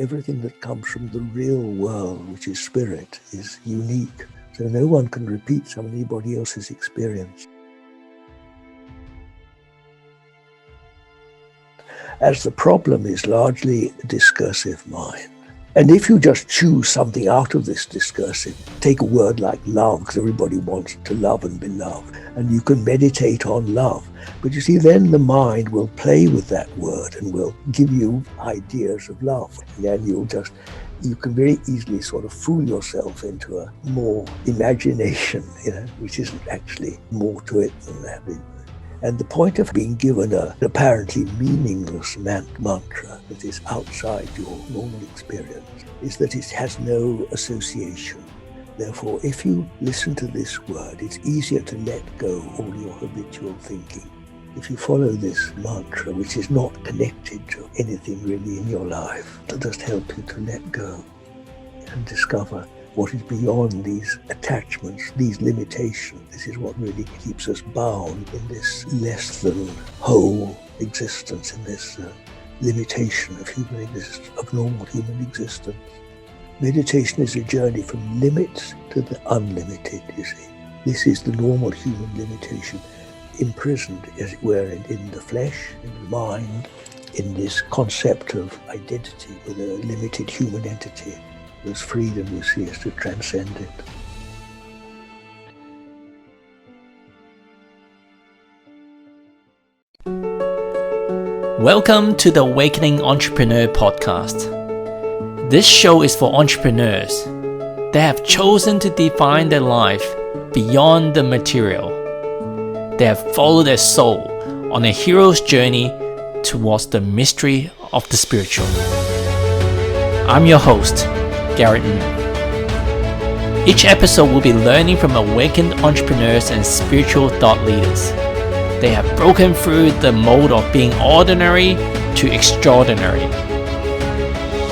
everything that comes from the real world, which is spirit, is unique. So no one can repeat anybody else's experience. As the problem is largely a discursive mind. And if you just choose something out of this discursive, take a word like love, because everybody wants to love and be loved, and you can meditate on love. But you see, then the mind will play with that word and will give you ideas of love. And then you can very easily sort of fool yourself into a more imagination, which isn't actually more to it than that. And the point of being given an apparently meaningless mantra that is outside your normal experience is that it has no association. Therefore, if you listen to this word, it's easier to let go all your habitual thinking. If you follow this mantra, which is not connected to anything really in your life, it'll just help you to let go and discover what is beyond these attachments, these limitations. This is what really keeps us bound in this less than whole existence, in this limitation of normal human existence. Meditation is a journey from limits to the unlimited, you see. This is the normal human limitation, imprisoned, as it were, in the flesh, in the mind, in this concept of identity with a limited human entity. There's freedom, you see, is to transcend it. Welcome to the Awakening Entrepreneur Podcast. This show is for entrepreneurs that have chosen to define their life beyond the material. They have followed their soul on a hero's journey towards the mystery of the spiritual. I'm your host, Garrett Ng. Each episode will be learning from awakened entrepreneurs and spiritual thought leaders. They have broken through the mold of being ordinary to extraordinary,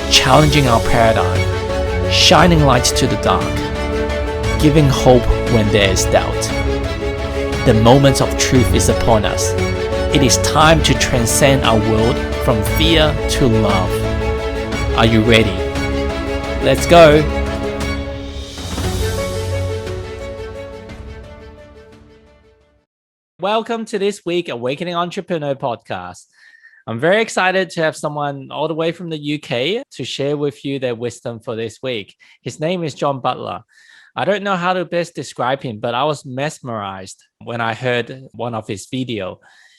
challenging our paradigm, shining light to the dark, giving hope when there is doubt. The moment of truth is upon us. It is time to transcend our world from fear to love. Are you ready? Let's go! Welcome to this week Awakening Entrepreneur Podcast. I'm very excited to have someone all the way from the UK to share with you their wisdom for this week. His name is John Butler. I don't know how to best describe him, but I was mesmerized when I heard one of his videos.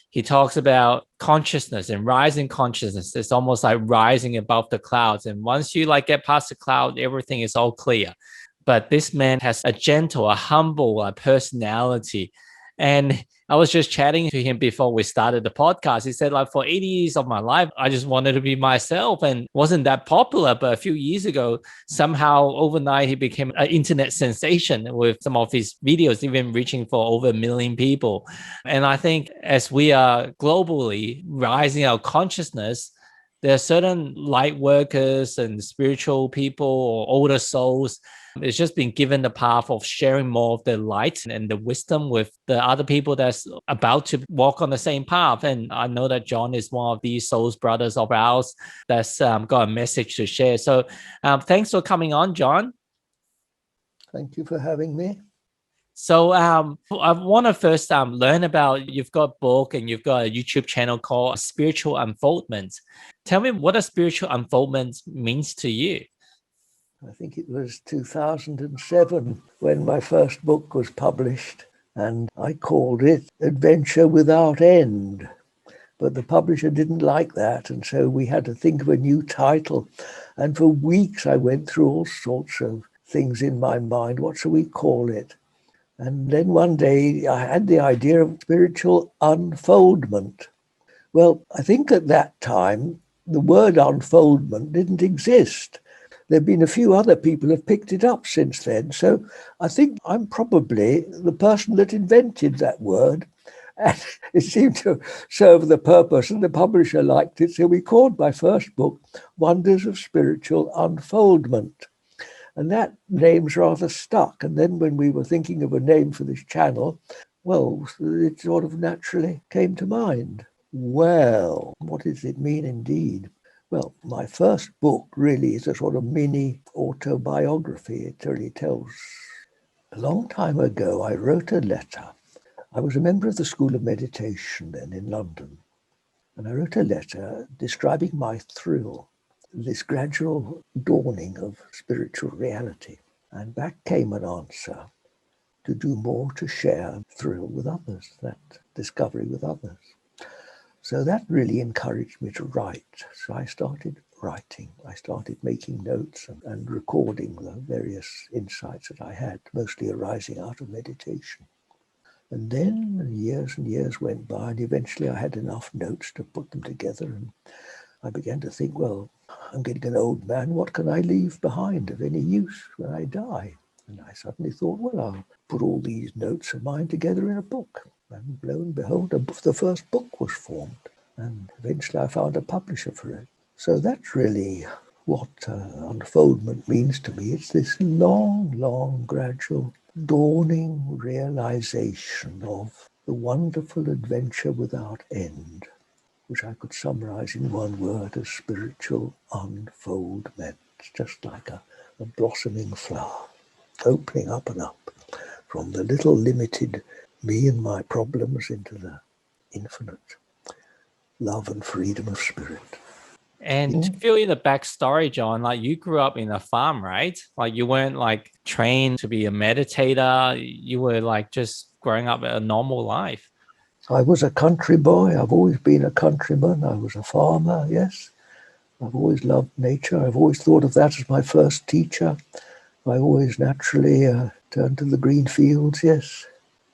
He talks about consciousness and rising consciousness. It's almost like rising above the clouds. And once you get past the cloud, everything is all clear. But this man has a gentle, a humble personality. And I was just chatting to him before we started the podcast. He said, for 80 years of my life, I just wanted to be myself and wasn't that popular. But a few years ago, somehow overnight, he became an internet sensation with some of his videos, even reaching for over 1 million people. And I think as we are globally rising our consciousness, there are certain light workers and spiritual people or older souls. It's just been given the path of sharing more of the light and the wisdom with the other people that's about to walk on the same path. And I know that John is one of these souls brothers of ours that's got a message to share. So thanks for coming on, John. Thank you for having me. So I want to first learn about, you've got a book and you've got a YouTube channel called Spiritual Unfoldment. Tell me what a spiritual unfoldment means to you. I think it was 2007 when my first book was published, and I called it Adventure Without End. But the publisher didn't like that, and so we had to think of a new title. And for weeks I went through all sorts of things in my mind. What shall we call it? And then one day I had the idea of spiritual unfoldment. Well, I think at that time the word unfoldment didn't exist. There have been a few other people who have picked it up since then. So I think I'm probably the person that invented that word. And it seemed to serve the purpose, and the publisher liked it. So we called my first book Wonders of Spiritual Unfoldment. And that name's rather stuck. And then when we were thinking of a name for this channel, well, it sort of naturally came to mind. Well, what does it mean indeed? Well, my first book really is a sort of mini autobiography. It really tells. A long time ago, I wrote a letter. I was a member of the School of Meditation then in London. And I wrote a letter describing my thrill, this gradual dawning of spiritual reality. And back came an answer to do more to share thrill with others, that discovery with others. So that really encouraged me to write. So I started writing. I started making notes and recording the various insights that I had, mostly arising out of meditation. And then years and years went by, and eventually I had enough notes to put them together. And I began to think, well, I'm getting an old man. What can I leave behind of any use when I die? And I suddenly thought, well, I'll put all these notes of mine together in a book. And lo and behold, the first book was formed. And eventually I found a publisher for it. So that's really what unfoldment means to me. It's this long, long, gradual dawning realization of the wonderful adventure without end, which I could summarize in one word as spiritual unfoldment. It's just like a blossoming flower, opening up and up from the little limited me and my problems into the infinite love and freedom of spirit. And to fill in the backstory, John, like you grew up in a farm, right? Like you weren't like trained to be a meditator. You were like just growing up a normal life. I was a country boy. I've always been a countryman. I was a farmer, yes. I've always loved nature. I've always thought of that as my first teacher. I always naturally turned to the green fields, yes.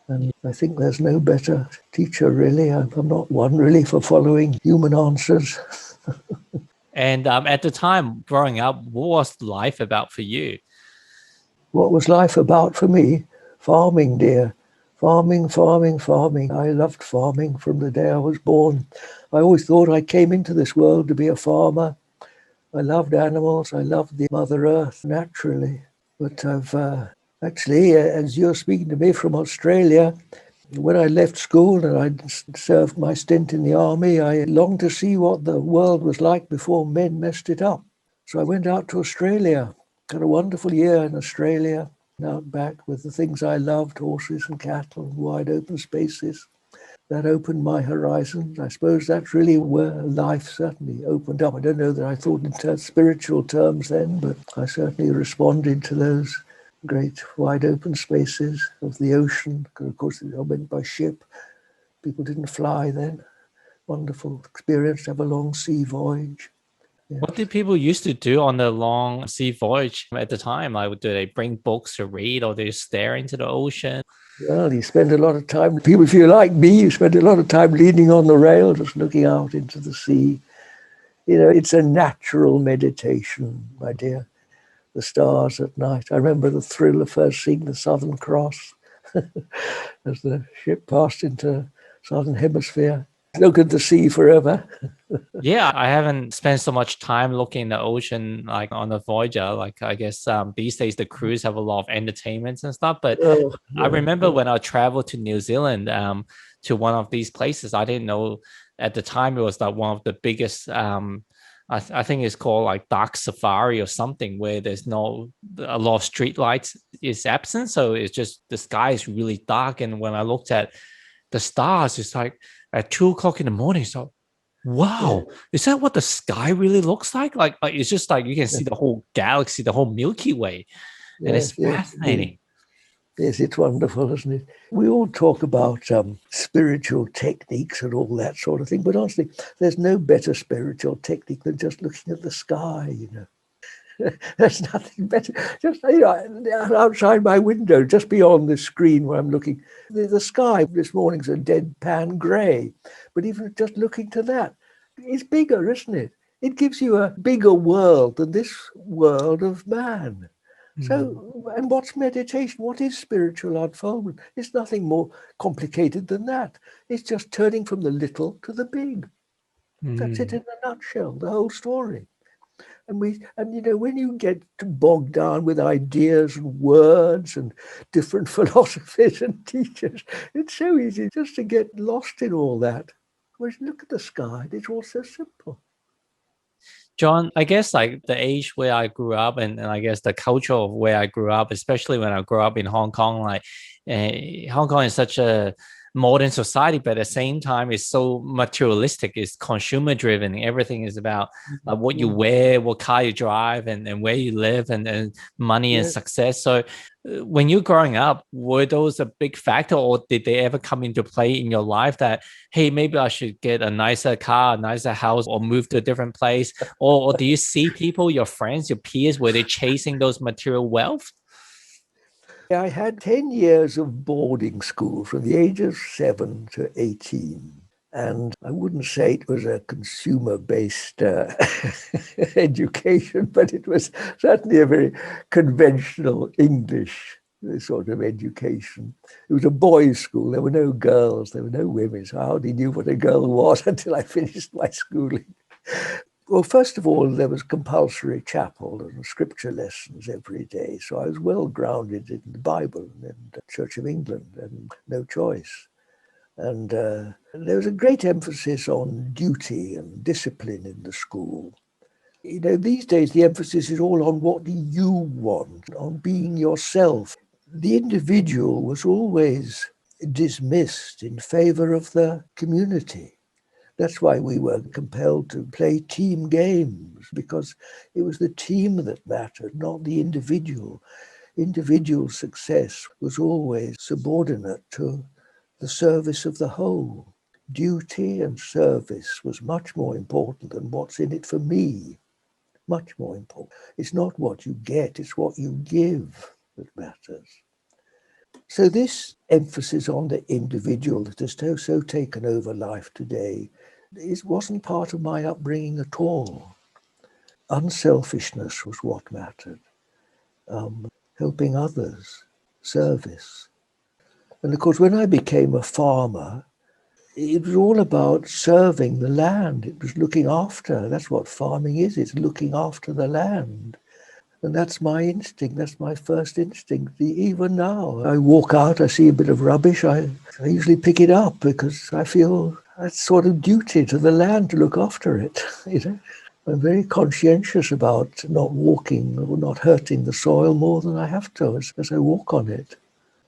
And I think there's no better teacher, really. I'm not one, really, for following human answers. And at the time, growing up, what was life about for you? What was life about for me? Farming, dear. Farming, farming, farming. I loved farming from the day I was born. I always thought I came into this world to be a farmer. I loved animals. I loved the Mother Earth naturally. But I've actually, as you're speaking to me from Australia, when I left school and I served my stint in the army, I longed to see what the world was like before men messed it up. So I went out to Australia, had a wonderful year in Australia, out back with the things I loved, horses and cattle and wide open spaces. That opened my horizon. I suppose that's really where life certainly opened up. I don't know that I thought in spiritual terms then, but I certainly responded to those great wide open spaces of the ocean. Of course, I went by ship. People didn't fly then. Wonderful experience to have a long sea voyage. Yes. What did people used to do on the long sea voyage at the time? Like, do they bring books to read or they stare into the ocean? Well, you spend a lot of time, people, if you're like me, you spend a lot of time leaning on the rail, just looking out into the sea. You know, it's a natural meditation, my dear. The stars at night. I remember the thrill of first seeing the Southern Cross as the ship passed into Southern Hemisphere. Look at the sea forever. Yeah, I haven't spent so much time looking in the ocean like on a Voyager. Like I guess these days the cruise have a lot of entertainments and stuff. But I remember when I traveled to New Zealand to one of these places, I didn't know at the time it was like one of the biggest. I think it's called like dark safari or something where there's no a lot of street lights is absent, so it's just the sky is really dark. And when I looked at the stars, it's like at 2 o'clock in the morning. So wow, is that what the sky really looks like? Like it's just like you can see the whole galaxy, the whole Milky Way, and it's fascinating. Yes, it's wonderful, isn't it? We all talk about spiritual techniques and all that sort of thing, but honestly, there's no better spiritual technique than just looking at the sky, you know. There's nothing better. Just, you know, outside my window, just beyond the screen where I'm looking, the sky this morning's a deadpan grey. But even just looking to that, it's bigger, isn't it? It gives you a bigger world than this world of man. So, and what's meditation? What is spiritual unfoldment? It's nothing more complicated than that. It's just turning from the little to the big. That's it in a nutshell, the whole story. And you know, when you get bogged down with ideas and words and different philosophies and teachers, it's so easy just to get lost in all that. Whereas look at the sky, it's all so simple. John, I guess like the age where I grew up and I guess the culture of where I grew up, especially when I grew up in Hong Kong, like Hong Kong is such a modern society, but at the same time, it's so materialistic. It's consumer driven. Everything is about what you Mm. wear, what car you drive, and where you live, and money and Yeah. success. So when you're growing up, were those a big factor, or did they ever come into play in your life that, hey, maybe I should get a nicer car, a nicer house, or move to a different place? Or do you see people, your friends, your peers, were they chasing those material wealth? I had 10 years of boarding school from the age of 7 to 18. And I wouldn't say it was a consumer-based education, but it was certainly a very conventional English sort of education. It was a boys' school. There were no girls. There were no women. So I hardly knew what a girl was until I finished my schooling. Well, first of all, there was compulsory chapel and scripture lessons every day. So I was well grounded in the Bible and the Church of England, and no choice. And there was a great emphasis on duty and discipline in the school. You know, these days the emphasis is all on what do you want, on being yourself. The individual was always dismissed in favor of the community. That's why we were compelled to play team games, because it was the team that mattered, not the individual. Individual success was always subordinate to the service of the whole. Duty and service was much more important than what's in it for me. Much more important. It's not what you get, it's what you give that matters. So this emphasis on the individual that has so taken over life today, it wasn't part of my upbringing at all. Unselfishness was what mattered. Helping others, service. And of course, when I became a farmer, it was all about serving the land. It was looking after. That's what farming is. It's looking after the land. And that's my instinct. That's my first instinct. Even now, I walk out, I see a bit of rubbish. I usually pick it up because I feel that's sort of duty to the land to look after it. You know, I'm very conscientious about not walking or not hurting the soil more than I have to as I walk on it.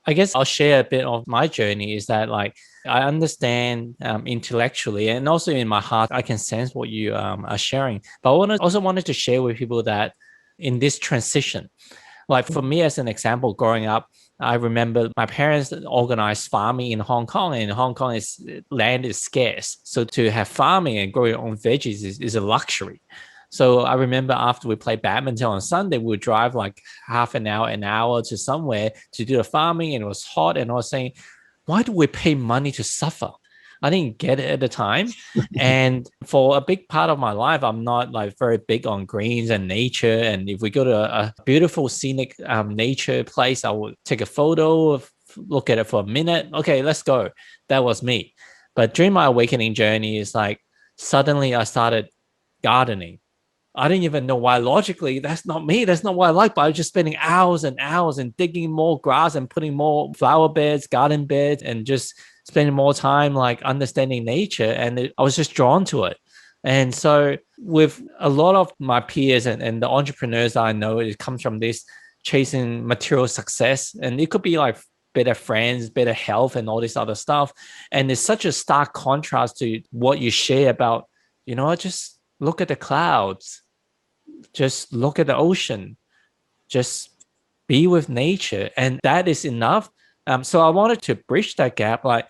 I guess I'll share a bit of my journey is that like I understand intellectually and also in my heart, I can sense what you are sharing. But also wanted to share with people that in this transition, like for me as an example, growing up, I remember my parents organized farming in Hong Kong, and in Hong Kong is land is scarce. So to have farming and grow your own veggies is a luxury. So I remember after we played badminton on Sunday, we would drive like half an hour to somewhere to do the farming, and it was hot. And I was saying, why do we pay money to suffer? I didn't get it at the time. And for a big part of my life, I'm not like very big on greens and nature. And if we go to a beautiful scenic nature place, I would take a photo, look at it for a minute. Okay, let's go. That was me. But during my awakening journey, it's like suddenly I started gardening. I didn't even know why logically that's not me. That's not what I like. But I was just spending hours and hours and digging more grass and putting more flower beds, garden beds, and just spending more time like understanding nature. And I was just drawn to it. And so with a lot of my peers and the entrepreneurs that I know, it comes from this chasing material success. And it could be like better friends, better health, and all this other stuff. And it's such a stark contrast to what you share about, just look at the clouds, just look at the ocean, just be with nature, and that is enough. So I wanted to bridge that gap. Like,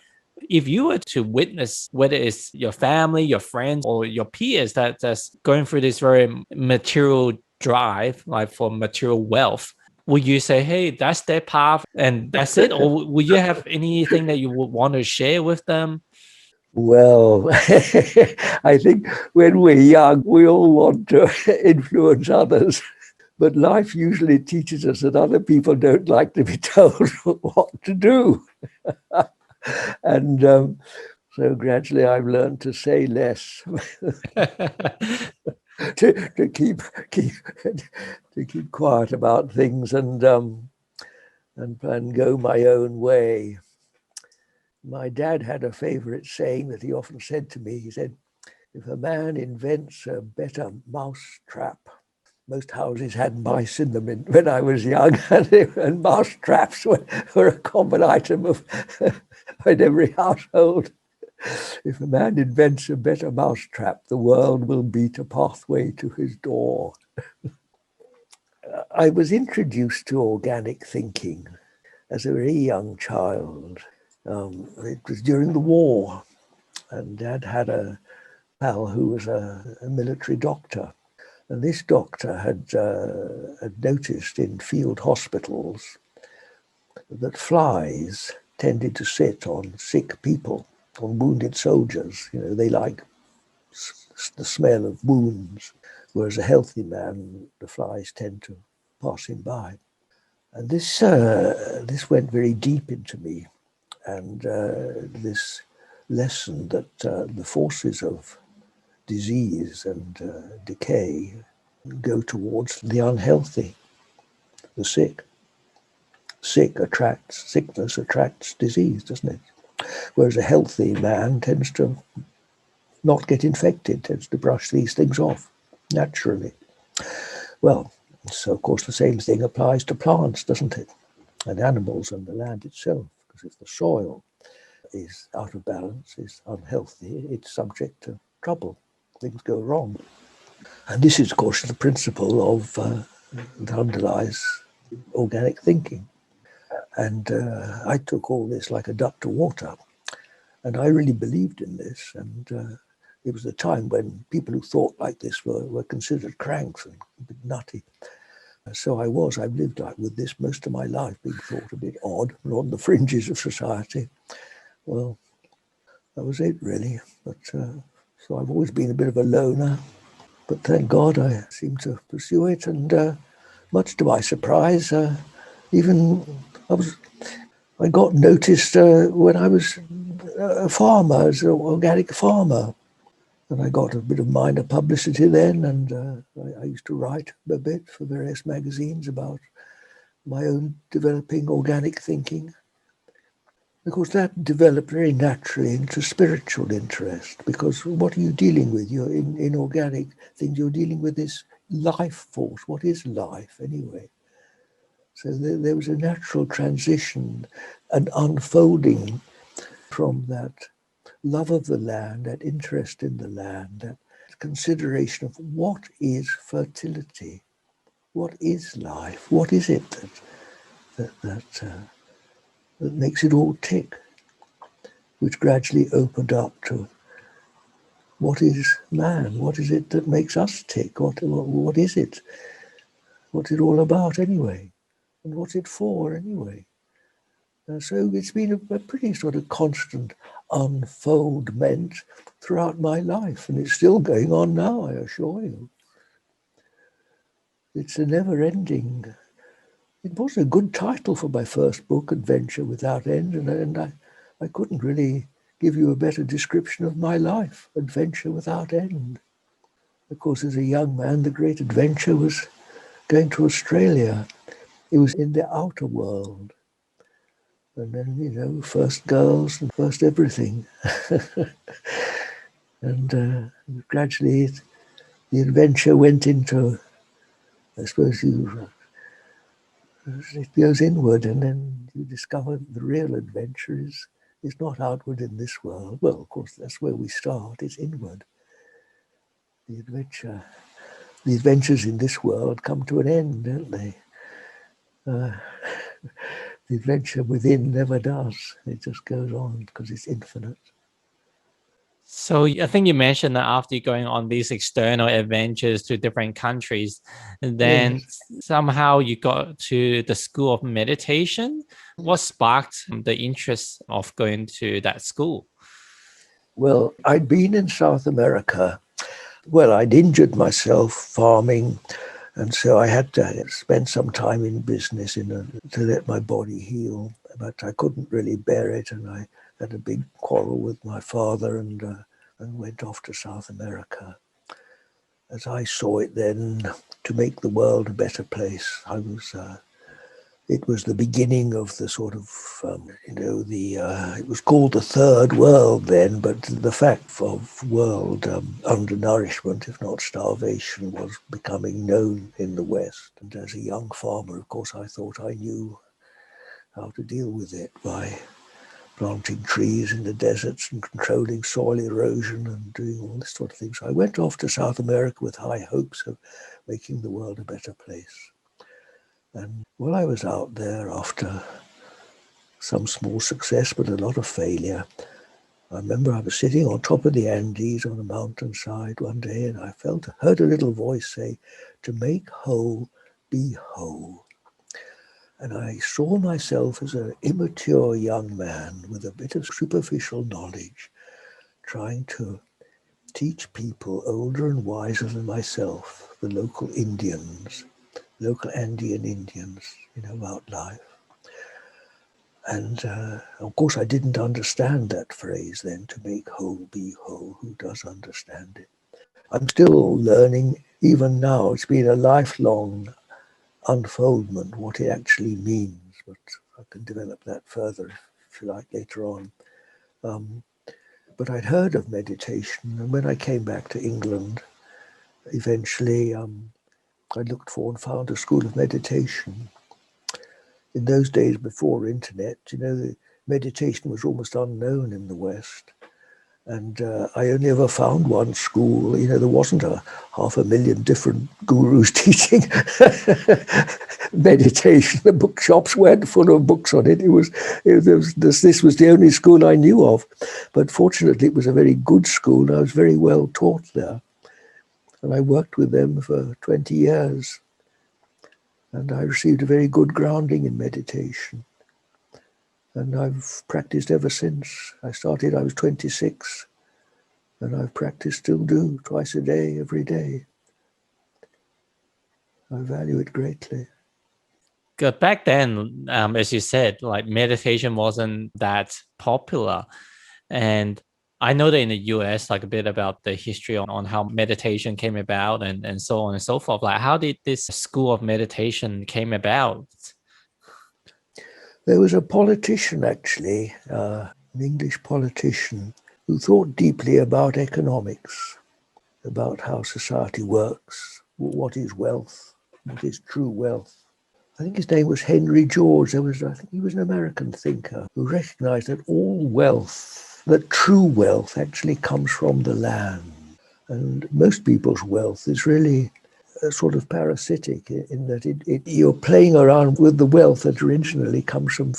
if you were to witness, whether it's your family, your friends, or your peers that's going through this very material drive, like for material wealth, would you say, hey, that's their path and that's it? Or would you have anything that you would want to share with them? Well, I think when we're young, we all want to influence others. But life usually teaches us that other people don't like to be told what to do. And so gradually I've learned to say less, to keep quiet about things and go my own way. My dad had a favorite saying that he often said to me. He said, If a man invents a better mouse trap, most houses had mice in them when I was young, and mouse traps were a common item of in every household. If a man invents a better mousetrap, the world will beat a pathway to his door. I was introduced to organic thinking as a very young child. It was during the war, and Dad had a pal who was a military doctor. And this doctor had noticed in field hospitals that flies tended to sit on sick people, on wounded soldiers. You know, they like the smell of wounds, whereas a healthy man, the flies tend to pass him by. And this went very deep into me, and this lesson that the forces of disease and decay go towards the unhealthy, the sick. Sickness attracts disease, doesn't it? Whereas a healthy man tends to not get infected, tends to brush these things off naturally. Well, so of course the same thing applies to plants, doesn't it? And animals and the land itself, because if the soil is out of balance, is unhealthy, it's subject to trouble. Things go wrong. And this is, of course, the principle of that underlies organic thinking. And I took all this like a duck to water. And I really believed in this. And it was a time when people who thought like this were considered cranks and a bit nutty. So I've lived like with this most of my life, being thought a bit odd and on the fringes of society. Well, that was it really. But so I've always been a bit of a loner. But thank God I seem to pursue it. And much to my surprise, even I got noticed when I was a farmer, as an organic farmer. And I got a bit of minor publicity then, and I used to write a bit for various magazines about my own developing organic thinking. Of course, that developed very naturally into spiritual interest, because what are you dealing with? You're in organic things, you're dealing with this life force. What is life anyway? So there was a natural transition, an unfolding from that love of the land, that interest in the land, that consideration of what is fertility, what is life, what is it that makes it all tick, which gradually opened up to what is man, what is it that makes us tick, what is it, what's it all about anyway, and what's it for anyway. So it's been a pretty sort of constant unfoldment throughout my life, and it's still going on now, I assure you. It's a never-ending. It was a good title for my first book, Adventure Without End, and I couldn't really give you a better description of my life, Adventure Without End. Of course, as a young man, the great adventure was going to Australia. It was in the outer world. And then, first girls and first everything. And gradually the adventure went into, I suppose it goes inward, and then you discover the real adventure is not outward in this world. Well, of course, that's where we start. It's inward. The adventures in this world come to an end, don't they? The adventure within never does. It just goes on because it's infinite. So I think you mentioned that after going on these external adventures to different countries, and then somehow you got to the school of meditation. What sparked the interest of going to that school? Well, I'd been in South America. Well, I'd injured myself farming, and so I had to spend some time in business to let my body heal. But I couldn't really bear it, and I had a big quarrel with my father and went off to South America. As I saw it then, to make the world a better place, I was It was the beginning of the sort of, it was called the Third World then, but the fact of world undernourishment, if not starvation, was becoming known in the West. And as a young farmer, of course, I thought I knew how to deal with it by planting trees in the deserts and controlling soil erosion and doing all this sort of thing. So I went off to South America with high hopes of making the world a better place. And while I was out there, after some small success but a lot of failure, I remember I was sitting on top of the Andes on a mountainside one day, and I heard a little voice say, "To make whole, be whole." And I saw myself as an immature young man with a bit of superficial knowledge, trying to teach people older and wiser than myself, the local Indians, local Andean Indians, about life. And of course, I didn't understand that phrase then, to make whole, be whole. Who does understand it? I'm still learning, even now. It's been a lifelong unfoldment, what it actually means. But I can develop that further, if you like, later on. But I'd heard of meditation, and when I came back to England, eventually I looked for and found a school of meditation. In those days before internet, the meditation was almost unknown in the West. And I only ever found one school. There wasn't 500,000 different gurus teaching meditation. The bookshops weren't full of books on it. This was the only school I knew of. But fortunately, it was a very good school, and I was very well taught there. And I worked with them for 20 years. And I received a very good grounding in meditation. And I've practiced ever since. I was 26. And I've practiced, still do, twice a day, every day. I value it greatly. Good. Back then, as you said, like meditation wasn't that popular. And I know that in the US, like a bit about the history on how meditation came about and so on and so forth. Like, how did this school of meditation came about? There was a politician, actually, an English politician, who thought deeply about economics, about how society works, what is wealth, what is true wealth. I think his name was Henry George. I think he was an American thinker who recognized that all wealth, that true wealth, actually comes from the land. And most people's wealth is really sort of parasitic in that you're playing around with the wealth that originally comes from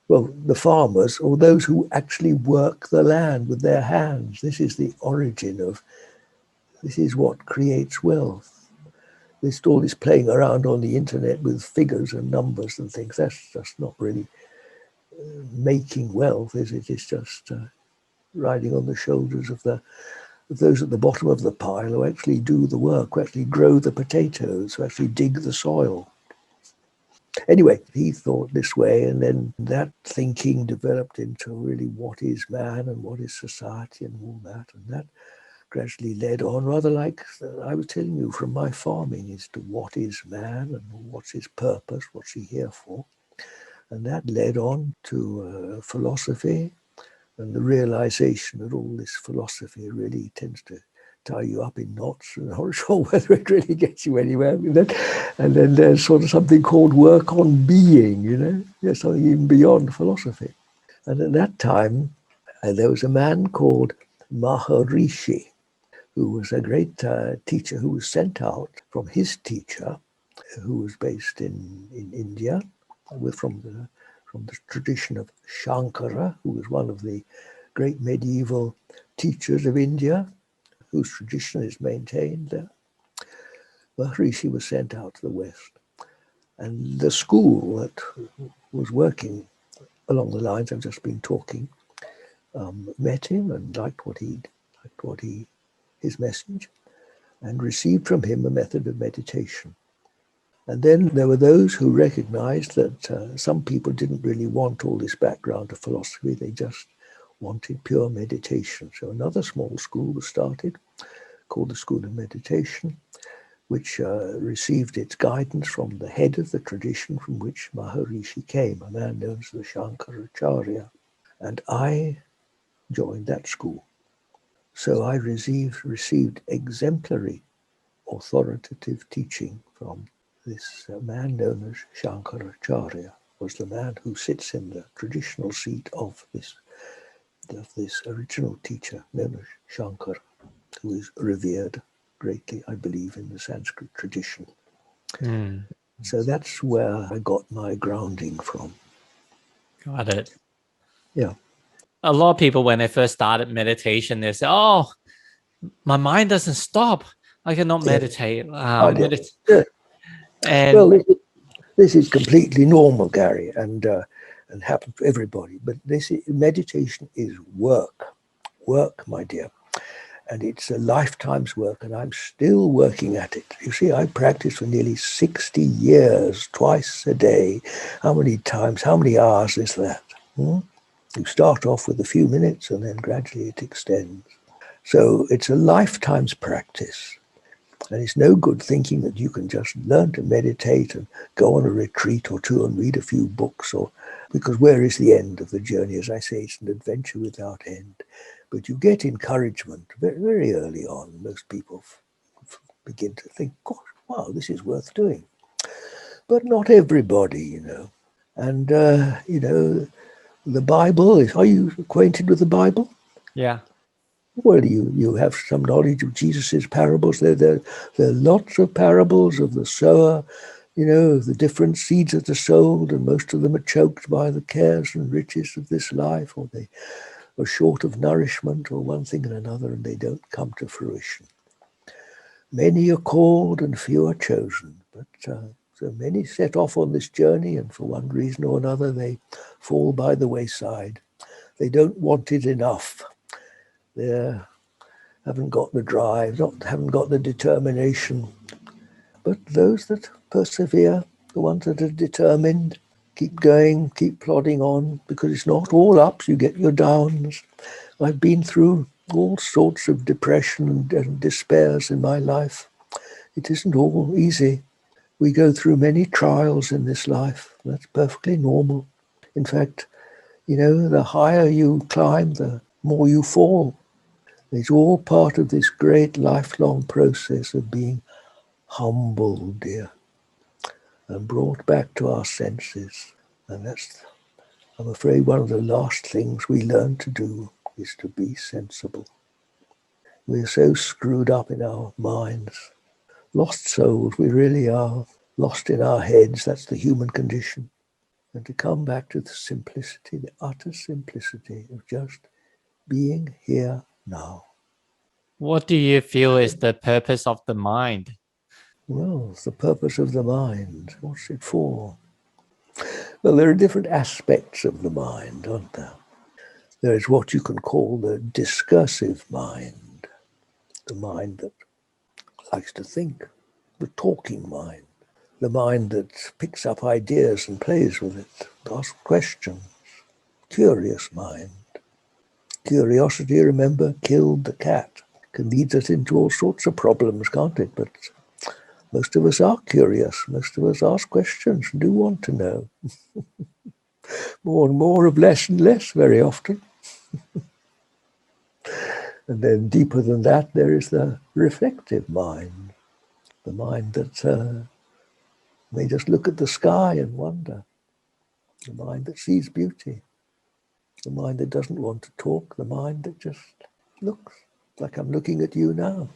the farmers, or those who actually work the land with their hands. This is the origin this is what creates wealth. All this playing around on the internet with figures and numbers and things, that's just not really making wealth, is it? It's just riding on the shoulders of those at the bottom of the pile who actually do the work, who actually grow the potatoes, who actually dig the soil. Anyway, he thought this way, and then that thinking developed into really what is man and what is society and all that. And that gradually led on, rather like I was telling you, from my farming, as to what is man and what's his purpose, what's he here for. And that led on to philosophy, and the realization that all this philosophy really tends to tie you up in knots, and I'm not sure whether it really gets you anywhere. And then there's sort of something called work on being, there's something even beyond philosophy. And at that time, there was a man called Maharishi, who was a great teacher who was sent out from his teacher, who was based in India, from the tradition of Shankara, who was one of the great medieval teachers of India, whose tradition is maintained there. Maharishi was sent out to the West. And the school that was working along the lines I've just been talking met him and liked his message, and received from him a method of meditation. And then there were those who recognized that some people didn't really want all this background of philosophy. They just wanted pure meditation. So another small school was started called the School of Meditation. which received its guidance from the head of the tradition from which Maharishi came, a man known as the Shankaracharya. And I joined that school. So I received exemplary authoritative teaching from this man known as Shankaracharya, was the man who sits in the traditional seat of this original teacher known as Shankara, who is revered greatly, I believe, in the Sanskrit tradition. So that's where I got my grounding from. Got it. Yeah. A lot of people, when they first started meditation, they say, "Oh, my mind doesn't stop. I cannot meditate." Yeah. And Well, this is completely normal, Gary, and happens to everybody. But meditation is work, my dear. And it's a lifetime's work, and I'm still working at it. You see, I practiced for nearly 60 years, twice a day. How many times, how many hours is that? You start off with a few minutes, and then gradually it extends. So it's a lifetime's practice. And it's no good thinking that you can just learn to meditate and go on a retreat or two and read a few books, because where is the end of the journey? As I say, it's an adventure without end. But you get encouragement very, very early on. Most people begin to think, gosh, wow, this is worth doing. But not everybody, And, the Bible, are you acquainted with the Bible? yeah. Well, you have some knowledge of Jesus's parables. There are lots of parables of the sower, the different seeds that are sown, and most of them are choked by the cares and riches of this life, or they are short of nourishment, or one thing and another, and they don't come to fruition. Many are called and few are chosen, but so many set off on this journey, and for one reason or another, they fall by the wayside. They don't want it enough. They haven't got the drive, haven't got the determination. But those that persevere, the ones that are determined, keep going, keep plodding on, because it's not all ups, you get your downs. I've been through all sorts of depression and despairs in my life. It isn't all easy. We go through many trials in this life. That's perfectly normal. In fact, the higher you climb, the more you fall. It's all part of this great lifelong process of being humble, dear, and brought back to our senses. And that's, I'm afraid, one of the last things we learn to do is to be sensible. We're so screwed up in our minds. Lost souls, we really are. Lost in our heads, that's the human condition. And to come back to the simplicity, the utter simplicity of just being here now. What do you feel is the purpose of the mind? Well, the purpose of the mind. What's it for? Well, there are different aspects of the mind, aren't there? There is what you can call the discursive mind, the mind that likes to think, the talking mind, the mind that picks up ideas and plays with it, asks questions, curious mind. Curiosity, remember, killed the cat. Can lead us into all sorts of problems, can't it? But most of us are curious. Most of us ask questions and do want to know. More and more of less and less very often. And then deeper than that, there is the reflective mind, the mind that may just look at the sky and wonder, the mind that sees beauty, the mind that doesn't want to talk, the mind that just looks like I'm looking at you now.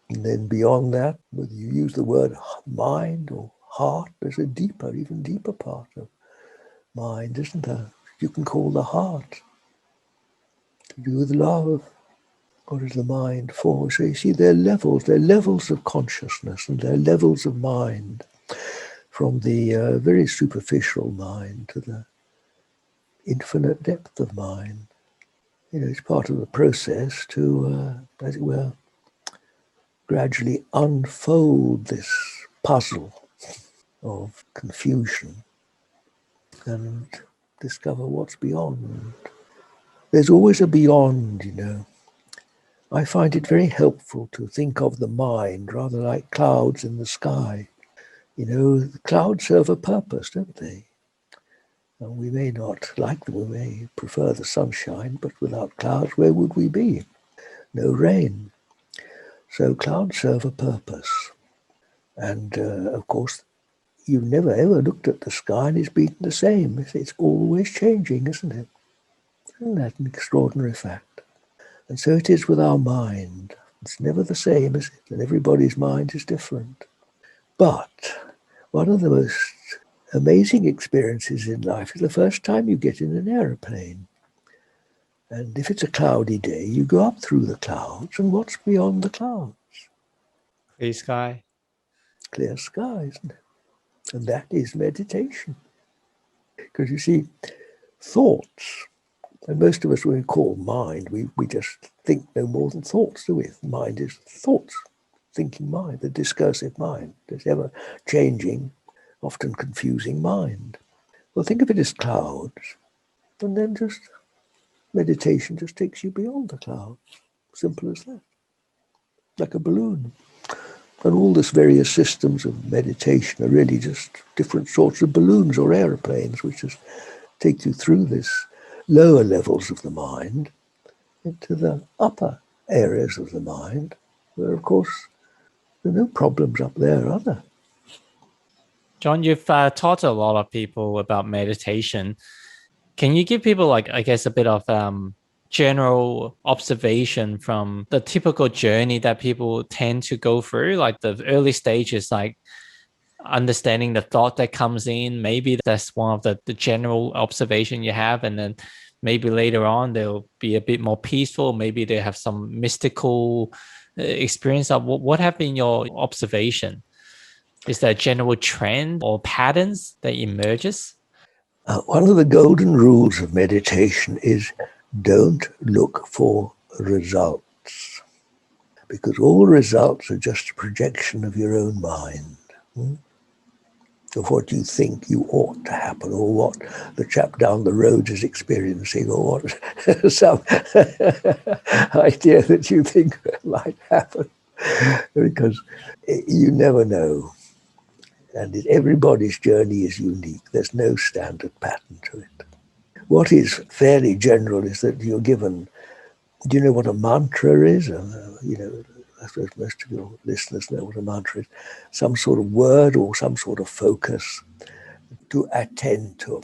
And then beyond that, whether you use the word mind or heart, there's a deeper, even deeper part of mind, isn't there? You can call the heart to do with love. What is the mind for? So you see, there are levels of consciousness, and there are levels of mind, from the very superficial mind to the infinite depth of mind. It's part of the process to, as it were, gradually unfold this puzzle of confusion and discover what's beyond. There's always a beyond, I find it very helpful to think of the mind rather like clouds in the sky. You know, the clouds serve a purpose, don't they? And we may not like them, we may prefer the sunshine, but without clouds, where would we be? No rain. So clouds serve a purpose. And of course, you've never ever looked at the sky and it's been the same. It's always changing, isn't it? Isn't that an extraordinary fact? And so it is with our mind. It's never the same, is it? And everybody's mind is different. But one of the most amazing experiences in life is the first time you get in an aeroplane. And if it's a cloudy day, you go up through the clouds, and what's beyond the clouds? Clear sky. Clear sky, isn't it? And that is meditation. Because you see, thoughts, and most of us, when we call mind, we just think no more than thoughts, do we? Mind is thoughts, thinking mind, the discursive mind, this ever-changing, often confusing mind. Well, think of it as clouds, and then just meditation just takes you beyond the clouds. Simple as that. Like a balloon. And all these various systems of meditation are really just different sorts of balloons or aeroplanes, which just take you through this lower levels of the mind into the upper areas of the mind, where, of course, there are no problems up there, are there? John, you've taught a lot of people about meditation. Can you give people, like, I guess, a bit of general observation from the typical journey that people tend to go through, like the early stages, like understanding the thought that comes in? Maybe that's one of the general observation you have, and then maybe later on they'll be a bit more peaceful. Maybe they have some mystical experience. Of what have been your observation? Is there a general trend or patterns that emerges? One of the golden rules of meditation is don't look for results, because all results are just a projection of your own mind, of what you think you ought to happen, or what the chap down the road is experiencing, or what some idea that you think might happen, because you never know. And everybody's journey is unique. There's no standard pattern to it. What is fairly general is that you're given, do you know what a mantra is? I suppose most of your listeners know what a mantra is. Some sort of word or some sort of focus to attend to.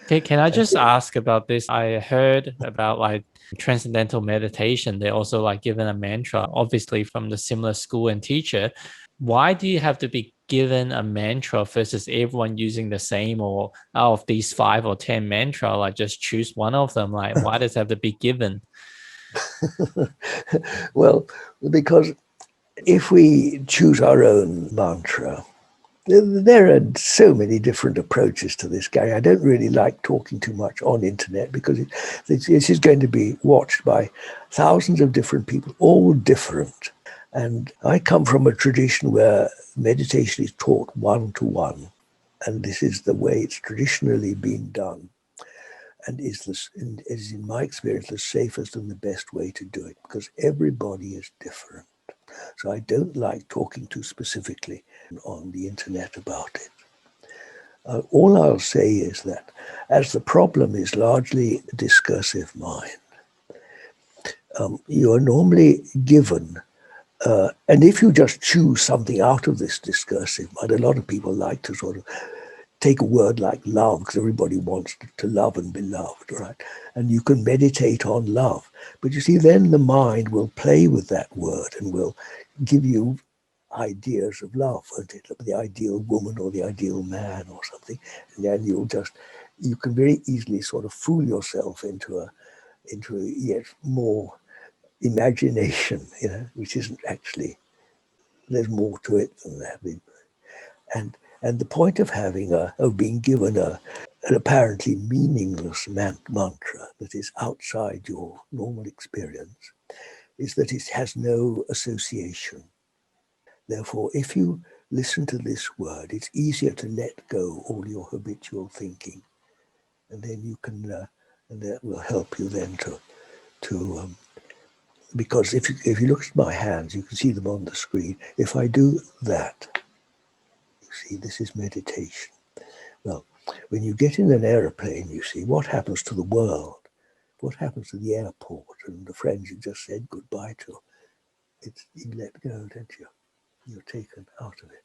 Okay, can I just ask about this? I heard about like transcendental meditation. They're also like given a mantra, obviously from the similar school and teacher. Why do you have to be given a mantra versus everyone using the same, or out of these 5 or 10 mantra, like just choose one of them? Like, why does it have to be given? Well, because if we choose our own mantra, there are so many different approaches to this, Gary. I don't really like talking too much on internet because this is going to be watched by thousands of different people, all different. And I come from a tradition where meditation is taught one-to-one. And this is the way it's traditionally been done. And is in my experience, the safest and the best way to do it, because everybody is different. So I don't like talking too specifically on the internet about it. All I'll say is that as the problem is largely a discursive mind, you are normally given, and if you just choose something out of this discursive mind, a lot of people like to sort of take a word like love, because everybody wants to love and be loved, right? And you can meditate on love. But you see, then the mind will play with that word and will give you ideas of love, the ideal woman or the ideal man or something. And then you can very easily sort of fool yourself into a yet more imagination, which isn't actually, there's more to it than that. And the point of being given an apparently meaningless mantra that is outside your normal experience is that it has no association. Therefore, if you listen to this word, it's easier to let go all your habitual thinking, and then you can, and that will help you then to Because if you look at my hands, you can see them on the screen. If I do that, you see, this is meditation. Well, when you get in an aeroplane, you see, what happens to the world? What happens to the airport and the friends you just said goodbye to? You let go, don't you? You're taken out of it.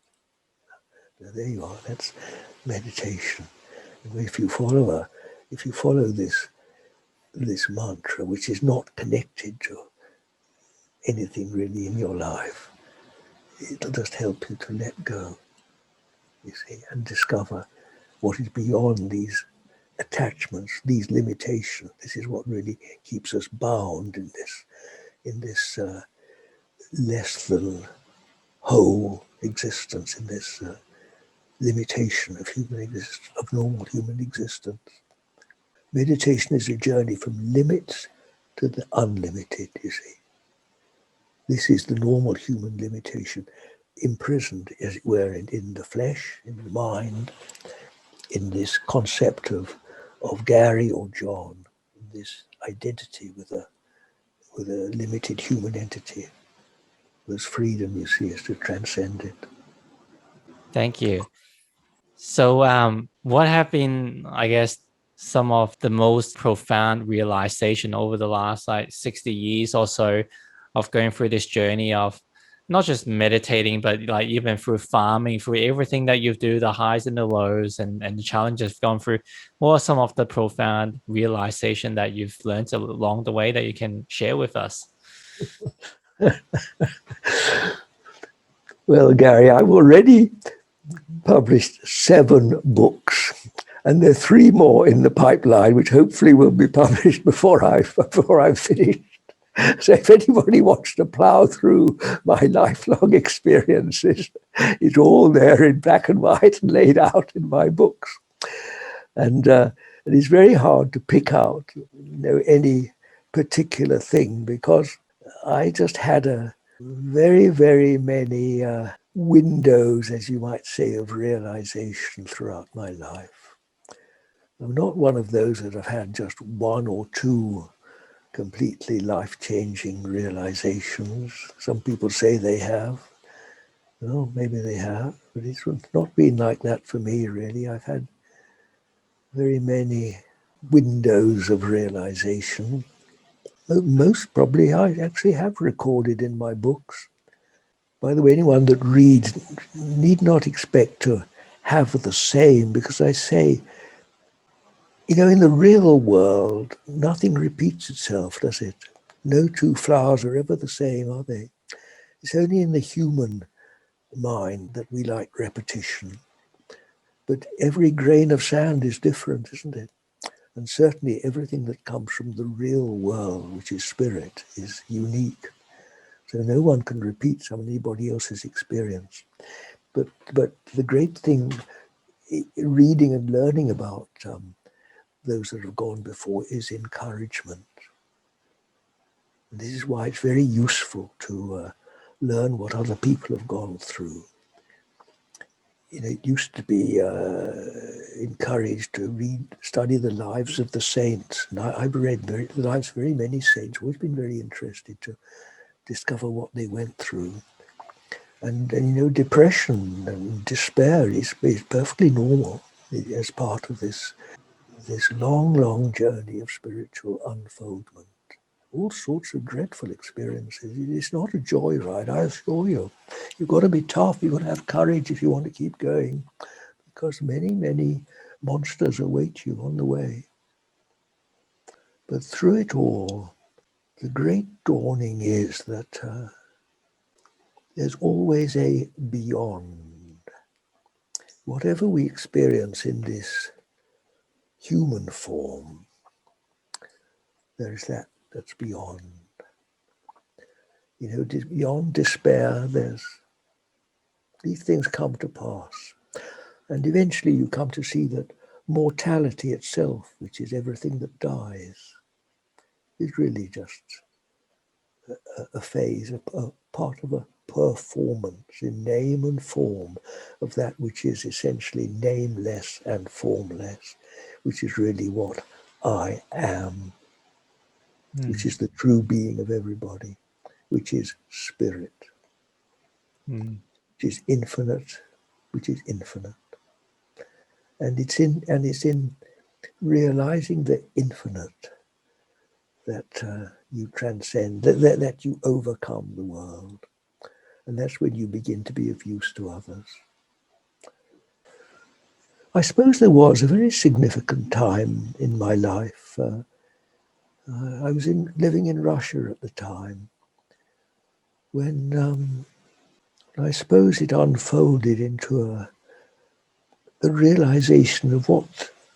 Now, there you are. That's meditation. And if you follow this mantra, which is not connected to anything really in your life, it'll just help you to let go, you see, and discover what is beyond these attachments, these limitations. This is what really keeps us bound in this less than whole existence, in this limitation of normal human existence. Meditation is a journey from limits to the unlimited, you see. This is the normal human limitation, imprisoned, as it were, in the flesh, in the mind, in this concept of Gary or John, in this identity with a limited human entity. Whereas freedom, you see, is to transcend it. Thank you. So what have been, I guess, some of the most profound realization over the last 60 years or so of going through this journey of not just meditating, but even through farming, through everything that you do, the highs and the lows and the challenges you've gone through? What are some of the profound realization that you've learned along the way that you can share with us? Well, Gary, I've already published 7 books, and there are 3 more in the pipeline, which hopefully will be published before I've finished. So if anybody wants to plow through my lifelong experiences, it's all there in black and white and laid out in my books. And it's very hard to pick out, any particular thing, because I just had a very, very many windows, as you might say, of realization throughout my life. I'm not one of those that have had just 1 or 2 completely life-changing realizations. Some people say they have. Well, maybe they have, but it's not been like that for me, really. I've had very many windows of realization. Most probably I actually have recorded in my books. By the way, anyone that reads need not expect to have the same, because I say, in the real world, nothing repeats itself, does it? No 2 flowers are ever the same, are they? It's only in the human mind that we like repetition. But every grain of sand is different, isn't it? And certainly everything that comes from the real world, which is spirit, is unique. So no one can repeat somebody else's experience. But the great thing, reading and learning about those that have gone before, is encouragement. And this is why it's very useful to learn what other people have gone through. It used to be encouraged to study the lives of the saints. And I've read the lives of very many saints. Always been very interested to discover what they went through. And depression and despair is perfectly normal as part of this long journey of spiritual unfoldment. All sorts of dreadful experiences. It's not a joyride, I assure you. You've got to be tough. You've got to have courage if you want to keep going, because many monsters await you on the way. But through it all, the great dawning is that there's always a beyond. Whatever we experience in this human form, there's that's beyond. Beyond despair, these things come to pass. And eventually you come to see that mortality itself, which is everything that dies, is really just a phase, a part of a performance in name and form of that which is essentially nameless and formless, which is really what I am. which is the true being of everybody, which is spirit, which is infinite, which is infinite. And it's in realizing the infinite that you transcend, that you overcome the world. And that's when you begin to be of use to others. I suppose there was a very significant time in my life. I was living in Russia at the time when I suppose it unfolded into a realization of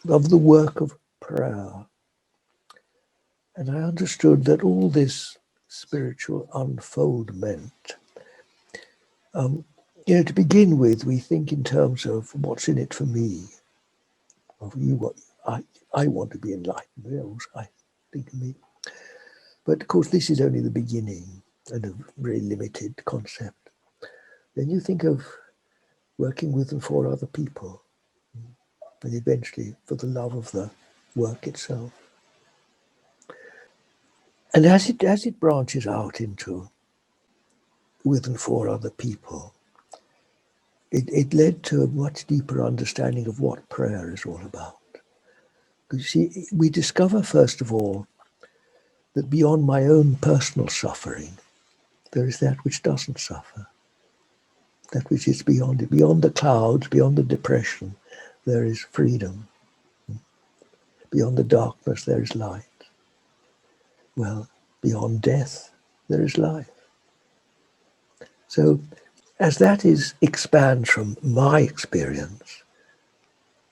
the work of prayer. And I understood that all this spiritual unfoldment, to begin with, we think in terms of what's in it for me. Of you, what I want to be enlightened. I think of me. But of course, this is only the beginning and a very limited concept. Then you think of working with and for other people, and eventually for the love of the work itself. And as it branches out into with and for other people, it led to a much deeper understanding of what prayer is all about. Because you see, we discover, first of all, that beyond my own personal suffering, there is that which doesn't suffer. That which is beyond it. Beyond the clouds, beyond the depression, there is freedom. Beyond the darkness, there is light. Well, beyond death, there is life. So, as that expands from my experience,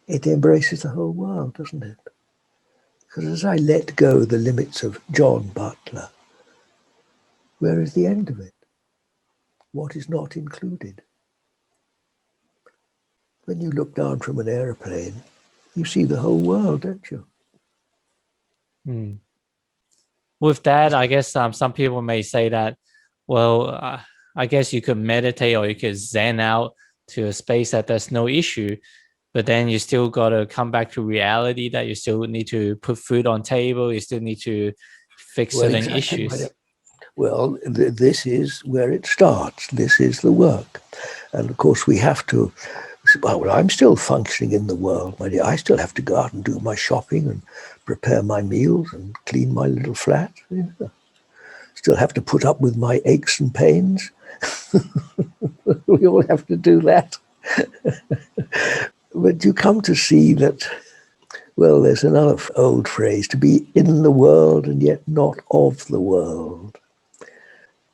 it embraces the whole world, doesn't it? Because as I let go the limits of John Butler, where is the end of it? What is not included? When you look down from an airplane, you see the whole world, don't you? With that, I guess some people may say that, well, I guess you could meditate or you could zen out to a space that there's no issue, but then you still got to come back to reality that you still need to put food on table, you still need to fix certain issues. Well, this is where it starts. This is the work. And of course, we have to, well, I'm still functioning in the world, my dear. I still have to go out and do my shopping and prepare my meals and clean my little flat. Still have to put up with my aches and pains. We all have to do that. But you come to see that, well, there's another old phrase, to be in the world and yet not of the world.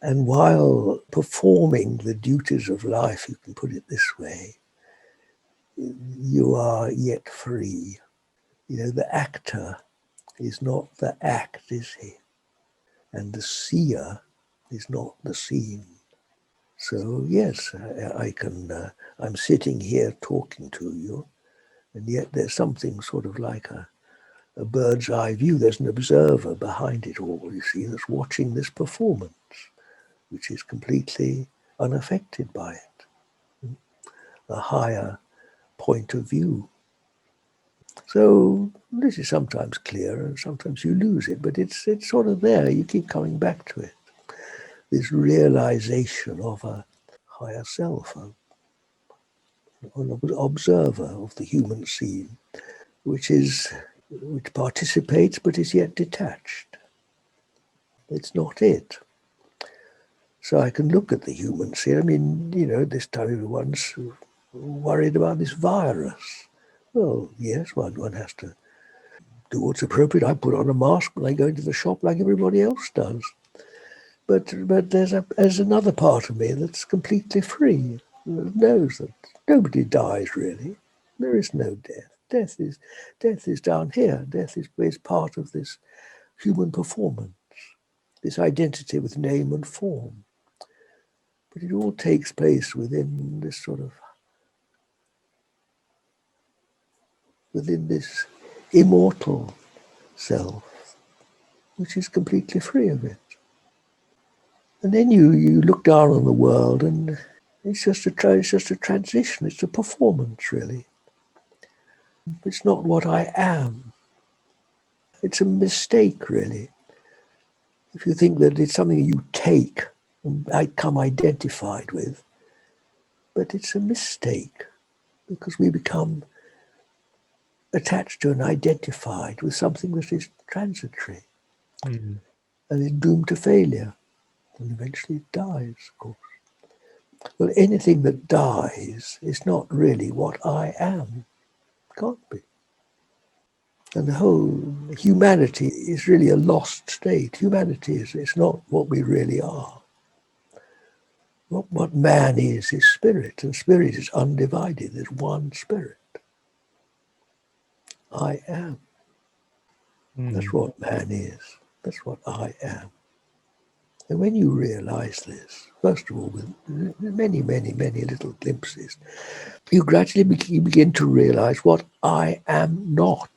And while performing the duties of life, you can put it this way, you are yet free. The actor is not the act, is he? And the seer is not the seen. So yes, I'm sitting here talking to you, and yet there's something sort of like a bird's eye view. There's an observer behind it all, you see, that's watching this performance, which is completely unaffected by it. A higher point of view. So this is sometimes clear and sometimes you lose it, but it's sort of there. You keep coming back to it. This realization of a higher self, an observer of the human scene, which participates but is yet detached. It's not it. So I can look at the human scene. I mean, this time everyone's worried about this virus. Well, yes, one has to do what's appropriate. I put on a mask when I go into the shop like everybody else does. But there's another part of me that's completely free, that knows that nobody dies really. There is no death. Death is down here. Death is part of this human performance, this identity with name and form. But it all takes place within this within this immortal self, which is completely free of it. And then you look down on the world, and it's just a transition. It's a performance, really. It's not what I am. It's a mistake, really. if you think that it's something you take and become identified with, but it's a mistake, because we become attached to and identified with something that is transitory Mm. and is doomed to failure and eventually dies, of course. Well, anything that dies is not really what I am. Can't be. And the whole humanity is really a lost state. Humanity is not what we really are. What man is spirit, and spirit is undivided. There's one spirit. I am. That's what man is. That's what I am. And when you realize this, first of all, with many, many, many little glimpses, you gradually begin to realize what I am not.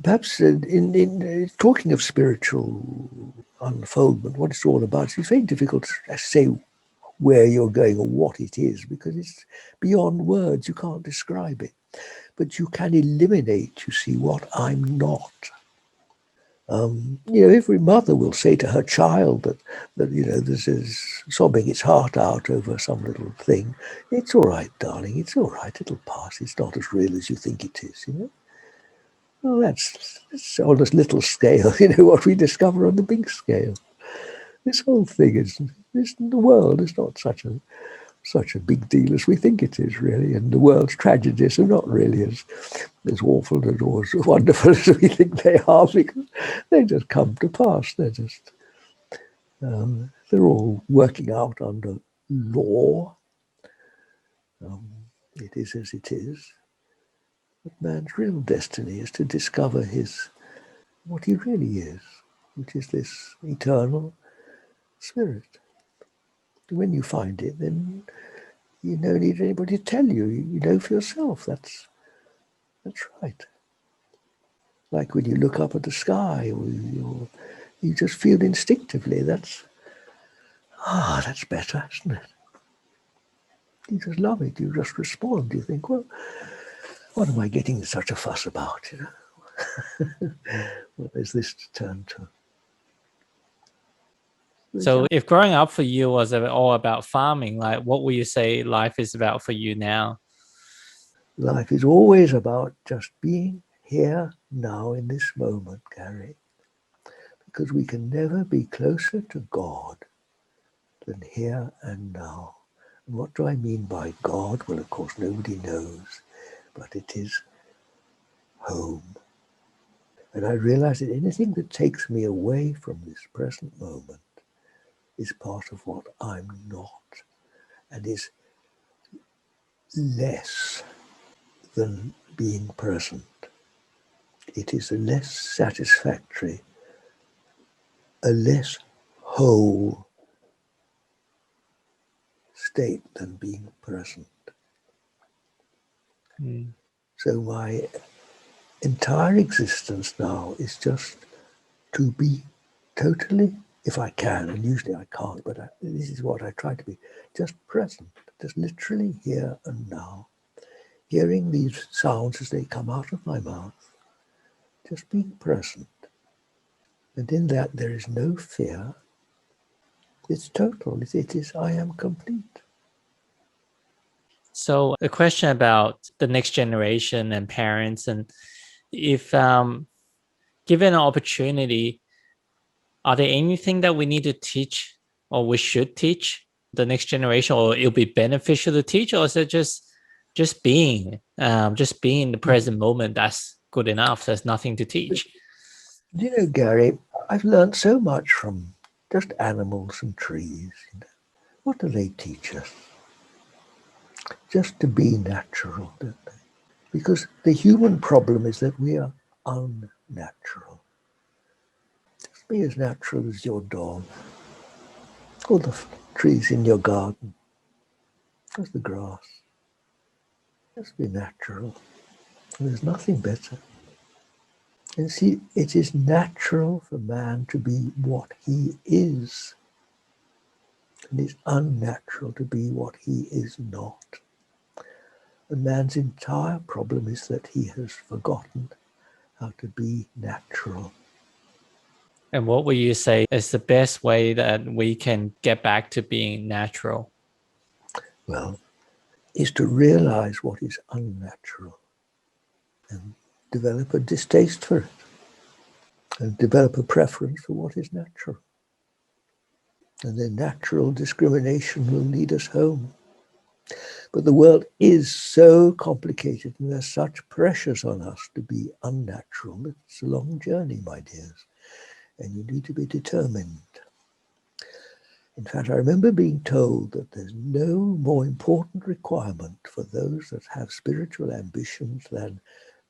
Perhaps in talking of spiritual unfoldment, what it's all about, it's very difficult to say where you're going or what it is, because it's beyond words. You can't describe it. But you can eliminate, you see, what I'm not. Every mother will say to her child that this is sobbing its heart out over some little thing. It's all right, darling. It's all right. It'll pass. It's not as real as you think it is, Well, that's on this little scale, what we discover on the big scale. This whole thing the world is not such a big deal as we think it is, really. And the world's tragedies are not really as awful and as wonderful as we think they are, because they just come to pass. They're all working out under law. It is as it is. But man's real destiny is to discover what he really is, which is this eternal spirit. When you find it, then you don't need anybody to tell you. You know for yourself. That's right. Like when you look up at the sky, you just feel instinctively that's better, isn't it? You just love it. You just respond. You think, well, what am I getting such a fuss about? What is this to turn to? So if growing up for you was all about farming, like what would you say life is about for you now? Life is always about just being here now in this moment, Gary, because we can never be closer to God than here and now. And what do I mean by God? Well, of course, nobody knows, but it is home. And I realize that anything that takes me away from this present moment is part of what I'm not, and is less than being present. It is a less satisfactory, a less whole state than being present. So my entire existence now is just to be totally, if I can, and usually I can't, but this is what I try to be, just present, just literally here and now, hearing these sounds as they come out of my mouth, just being present. And in that there is no fear. It's total. It is, I am complete. So a question about the next generation and parents, and if given an opportunity, are there anything that we need to teach or we should teach the next generation, or it'll be beneficial to teach, or is it just being in the present moment? That's good enough. There's nothing to teach. Gary, I've learned so much from just animals and trees. What do they teach us? Just to be natural, don't they? Because the human problem is that we are unnatural. Just be as natural as your dog, or the trees in your garden, just the grass. Just be natural. There's nothing better. And see, it is natural for man to be what he is. And it's unnatural to be what he is not. And man's entire problem is that he has forgotten how to be natural. And what would you say is the best way that we can get back to being natural? Well, is to realize what is unnatural and develop a distaste for it and develop a preference for what is natural. And then natural discrimination will lead us home. But the world is so complicated and there's such pressures on us to be unnatural. It's a long journey, my dears, and you need to be determined. In fact, I remember being told that there's no more important requirement for those that have spiritual ambitions than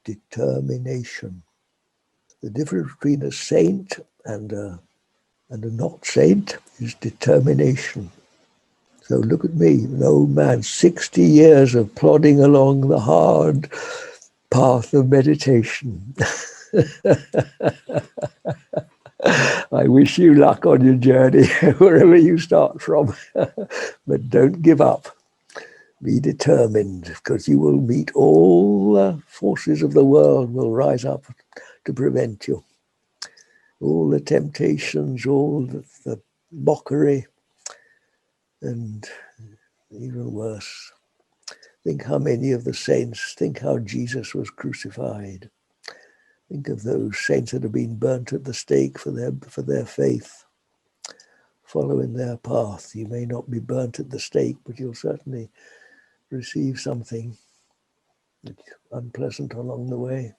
determination. The difference between a saint and a not saint is determination. So look at me, an old man, 60 years of plodding along the hard path of meditation. I wish you luck on your journey, wherever you start from. But don't give up. Be determined, because you will meet all the forces of the world will rise up to prevent you. All the temptations, all the mockery, and even worse. Think how many of the saints, think how Jesus was crucified. Think of those saints that have been burnt at the stake for their faith. Follow in their path. You may not be burnt at the stake, but you'll certainly receive something unpleasant along the way.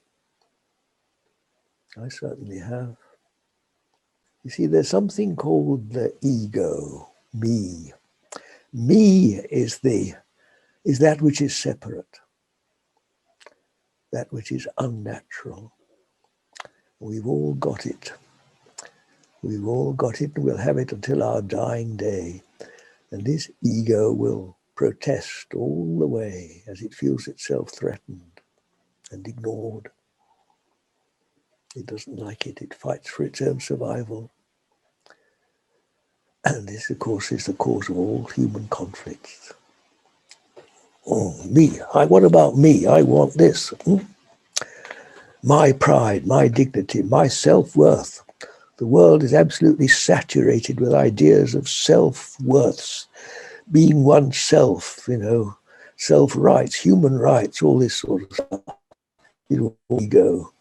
I certainly have. You see, there's something called the ego, me. Me is that which is separate, that which is unnatural. We've all got it. We've all got it, and we'll have it until our dying day. And this ego will protest all the way as it feels itself threatened and ignored. It doesn't like it. It fights for its own survival. And this, of course, is the cause of all human conflicts. Oh, me. What about me? I want this. My pride, my dignity, my self-worth. The world is absolutely saturated with ideas of self-worths, being oneself, self-rights, human rights, all this sort of stuff. Ego,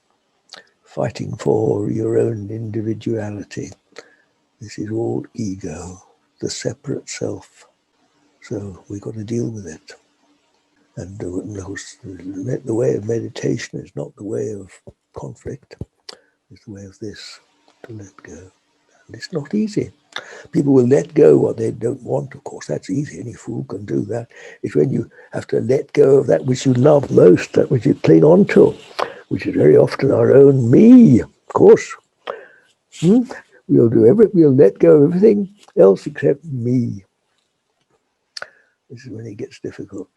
fighting for your own individuality. This is all ego, the separate self. So we've got to deal with it. And the way of meditation is not the way of conflict. It's the way of this, to let go. And it's not easy. People will let go what they don't want. Of course, that's easy. Any fool can do that. It's when you have to let go of that which you love most, that which you cling on to, which is very often our own me, of course. We'll let go of everything else except me. This is when it gets difficult.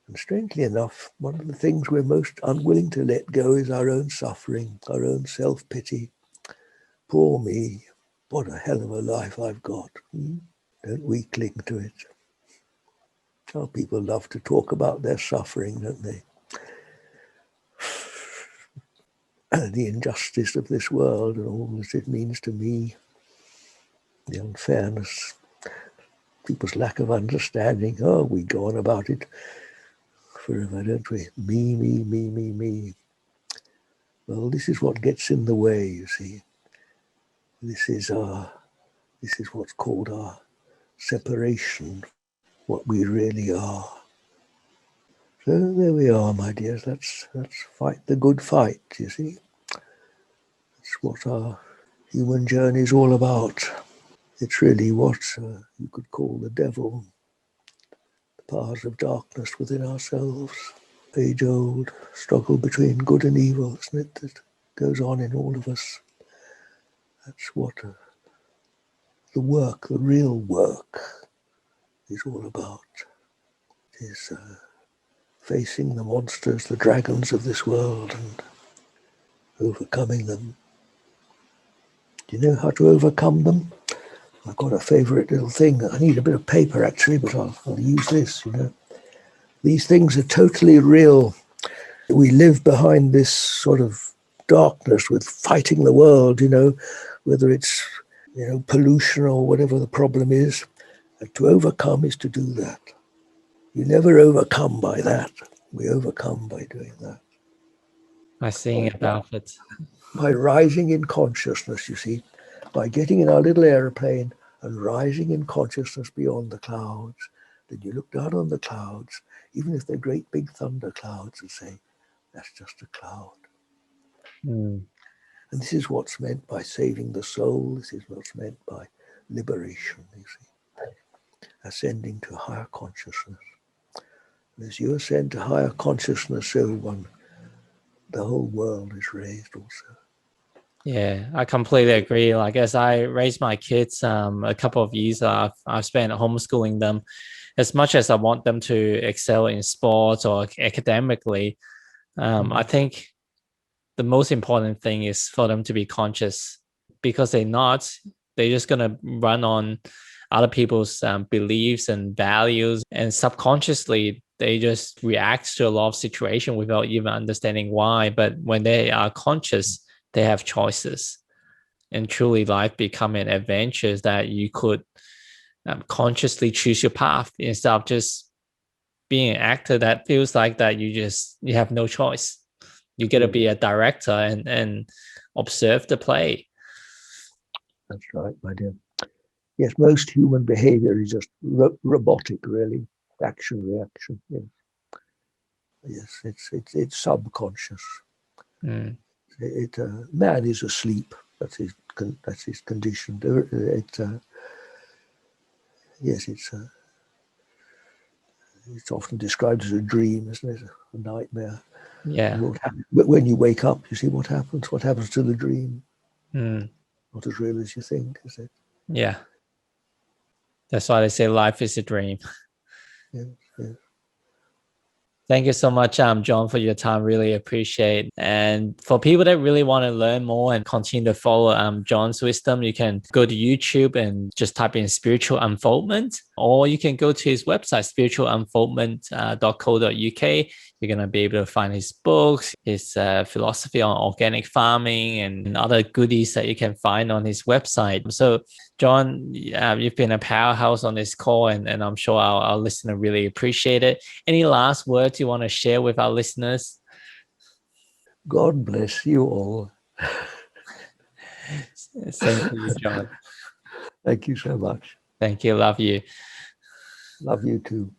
And strangely enough, one of the things we're most unwilling to let go is our own suffering, our own self-pity. Poor me, what a hell of a life I've got. Don't we cling to it? How people love to talk about their suffering, don't they? And the injustice of this world and all that it means to me, the unfairness, people's lack of understanding. Oh, we go on about it forever, don't we? Me. Well, this is what gets in the way, you see. This is what's called our separation, what we really are. So there we are, my dears. Let's fight the good fight, you see. That's what our human journey is all about. It's really what you could call the devil, the powers of darkness within ourselves. Age-old struggle between good and evil, isn't it, that goes on in all of us. That's what the work, the real work, is all about. It is facing the monsters, the dragons of this world, and overcoming them. Do you know how to overcome them? I've got a favourite little thing. I need a bit of paper, actually, but I'll use this, These things are totally real. We live behind this sort of darkness, with fighting the world, whether it's, pollution or whatever the problem is. And to overcome is to do that. You never overcome by that. We overcome by doing that. By seeing about it. By rising in consciousness, you see, by getting in our little airplane and rising in consciousness beyond the clouds. Then you look down on the clouds, even if they're great big thunder clouds, and say, that's just a cloud. Mm. And this is what's meant by saving the soul. This is what's meant by liberation, you see. Ascending to higher consciousness. And as you ascend to higher consciousness, so the whole world is raised also. Yeah, I completely agree. Like, as I raised my kids, a couple of years I've spent homeschooling them. As much as I want them to excel in sports or academically, I think the most important thing is for them to be conscious, because they're not, they're just going to run on other people's beliefs and values, and subconsciously they just react to a lot of situations without even understanding why. But when they are conscious, they have choices, and truly life become an adventure that you could consciously choose your path, instead of just being an actor that feels like that you have no choice. You get to be a director and observe the play. That's right, my dear. Yes, most human behavior is just robotic, really. Action, reaction. Yes, it's subconscious. Mm. Man is asleep. That's his condition. Yes, it's often described as a dream, isn't it? A nightmare. Yeah. But when you wake up, you see what happens. What happens to the dream? Mm. Not as real as you think, is it? Yeah. That's why they say life is a dream. Yes, yes. Thank you so much, John, for your time. Really appreciate. And for people that really want to learn more and continue to follow John's wisdom, you can go to YouTube and just type in Spiritual Unfoldment, or you can go to his website, spiritualunfoldment.co.uk. You're going to be able to find his books, his philosophy on organic farming, and other goodies that you can find on his website. So, John, you've been a powerhouse on this call, and I'm sure our listener really appreciate it. Any last words you want to share with our listeners? God bless you all. Same to you, John. Thank you so much. Thank you. Love you. Love you too.